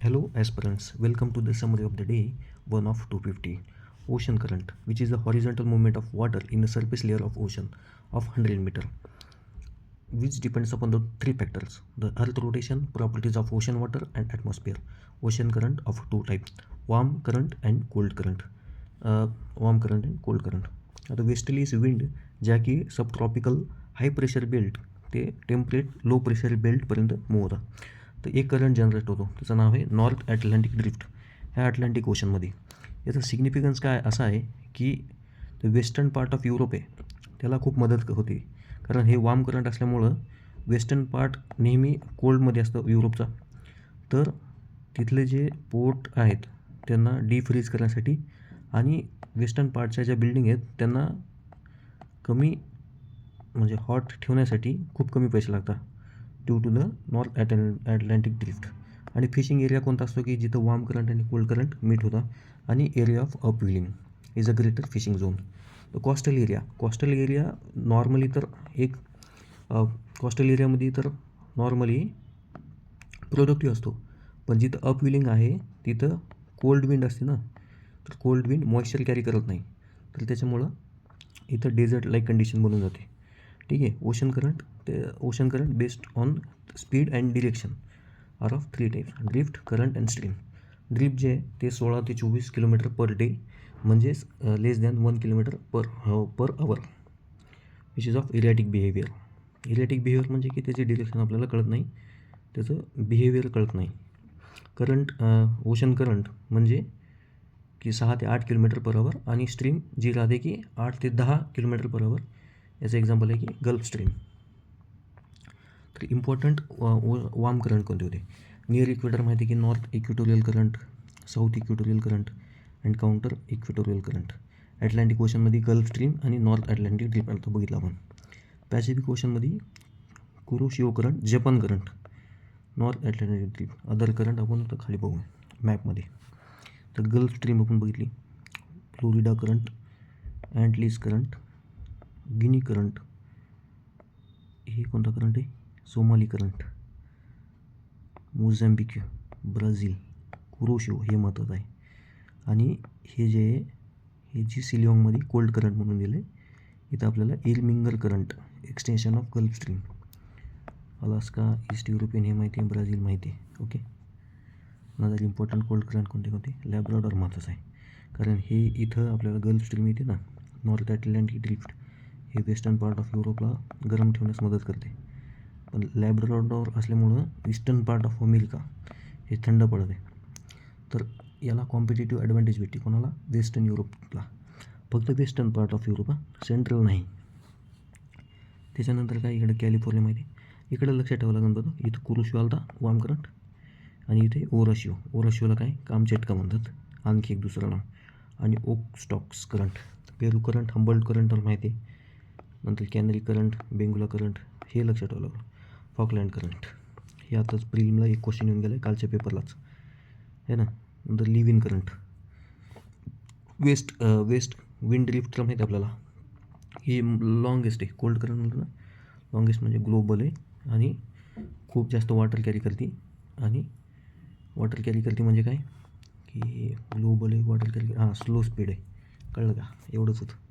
Hello aspirants, welcome to the summary of the day 1 of 250. Ocean current, which is the horizontal movement of water in the surface layer of ocean of 100 meter, which depends upon the three factors: the earth rotation, properties of ocean water and atmosphere. Ocean current of two types: warm current and cold current. Warm current and cold current. आता westerly wind ज्या की subtropical high pressure belt ते temperate low pressure बेल्टपर्यंत move होतात. तर एक current generate होतो, त्याचं नाव आहे नॉर्थ ॲटलांटिक ड्रिफ्ट. ह्या अटलांटिक ओशनमध्ये याचं सिग्निफिकन्स काय असा आहे की the western part of Europe आहे त्याला खूप मदत होते, कारण हे वार्म करंट असल्यामुळं वेस्टर्न पार्ट नेहमी कोल्डमध्ये असतं युरोपचा. तर तिथले जे पोर्ट आहेत त्यांना डीफ्रीज करण्यासाठी आणि वेस्टर्न पार्टच्या ज्या बिल्डिंग आहेत त्यांना कमी म्हणजे हॉट ठेवण्यासाठी खूप कमी पैसे लागतात due to the North Atlantic Drift. आणि फिशिंग एरिया कोणता असतो की जिथं वार्म करंट आणि कोल्ड करंट मीट होता आणि area of upwelling is a greater fishing zone. तर कोस्टल एरिया नॉर्मली तर एक कोस्टल एरियामध्ये तर नॉर्मली प्रोडक्टिव्ह असतो, पण जिथं अपविलिंग आहे तिथं कोल्ड विंड असते ना, तर कोल्ड विंड मॉइश्चर कॅरी करत नाही, तर त्याच्यामुळं इथं डेझर्ट लाईक कंडिशन बनून जाते. ठीक आहे. Ocean current based on speed and direction are of three types: drift, current and stream. Drift जे आहे ते 16 ते 24 किलोमीटर पर डे, म्हणजेच less than 1 kilometre per hour, which is of erratic behaviour. Erratic behaviour म्हणजे की त्याची direction आपल्याला कळत नाही, त्याचं बिहेवियर कळत नाही. ओशन करंट म्हणजे की 6 ते 8 किलोमीटर पर आवर, आणि स्ट्रीम जी राहते की 8 ते 10 किलोमीटर पर आवर. याचं एक्झाम्पल आहे की गल्फ स्ट्रीम. तर इम्पॉर्टंट वार्म करंट कोणते होते? नियर इक्वेटर माहिती आहे की North Equatorial Current, South Equatorial Current and counter equatorial current. Atlantic ओशनमध्ये गल्फ स्ट्रीम आणि नॉर्थ ॲटलांटिक ड्रिफ्ट आता बघितलं आपण. पॅसिफिक ओशनमध्ये Kuroshio current, Japan current, North Atlantic Drift. Other current आपण आता खाली बघू मॅपमध्ये. तर गल्फ स्ट्रीम आपण बघितली, Florida current, Antilles current, Guinea current, हे कोणता करंट आहे? Somali current, Mozambique, Brazil, Kuroshio हे महत्त्वाचं आहे. आणि हे जे आहे हे जी सिलिऑंगमध्ये कोल्ड करंट म्हणून दिलं आहे, इथं आपल्याला इरमिंगर current, extension of gulf stream. Alaska, east European हे माहिती आहे, ब्राझील माहिती आहे. ओके. नंतर इम्पॉर्टंट कोल्ड करंट कोणते? लॅब्राडॉर महत्त्वाचं आहे, कारण हे इथं आपल्याला गल्फ स्ट्रीम येते ना, नॉर्थ ॲटलांटिक ड्रिफ्ट हे वेस्टर्न पार्ट ऑफ युरोपला गरम ठेवण्यास मदत करते. पण लॅब्राडॉर असल्यामुळं ईस्टर्न पार्ट ऑफ अमेरिका हे थंड पडत आहे. तर याला कॉम्पिटेटिव्ह ॲडव्हान्टेज भेटते कोणाला? वेस्टर्न युरोपला. फक्त western part of Europe, central नाही. त्याच्यानंतर काय इकडे कॅलिफोर्निया माहिती आहे. इकडे लक्षात ठेवावं लागेल बघा, इथं कुरोशिओ आलता वार्म करंट, आणि इथे ओराशिओला काय कामचेटका म्हणतात, आणखी एक दुसरं नाव. आणि ओक स्टॉक्स करंट, पेरू करंट, हंबल्ट करंट तर माहिती आहे. नंतर कॅनरी करंट, बेंगुला करंट हे लक्षात ठेवावं लागलं. फॉकलँड करंट हे आताच प्रिलिमला एक क्वेश्चन येऊन गेलं आहे कालच्या पेपरलाच आहे ना. नंतर live in current, west wind drift तर माहिती आपल्याला, ही लॉंगेस्ट आहे. कोल्ड करंट म्हणतो ना, लॉंगेस्ट म्हणजे ग्लोबल आहे आणि खूप जास्त वॉटर कॅरी करते. आणि वॉटर कॅरी करते म्हणजे काय की ग्लोबल आहे, वॉटर कॅरी स्लो स्पीड आहे. कळलं का? एवढंच होतं.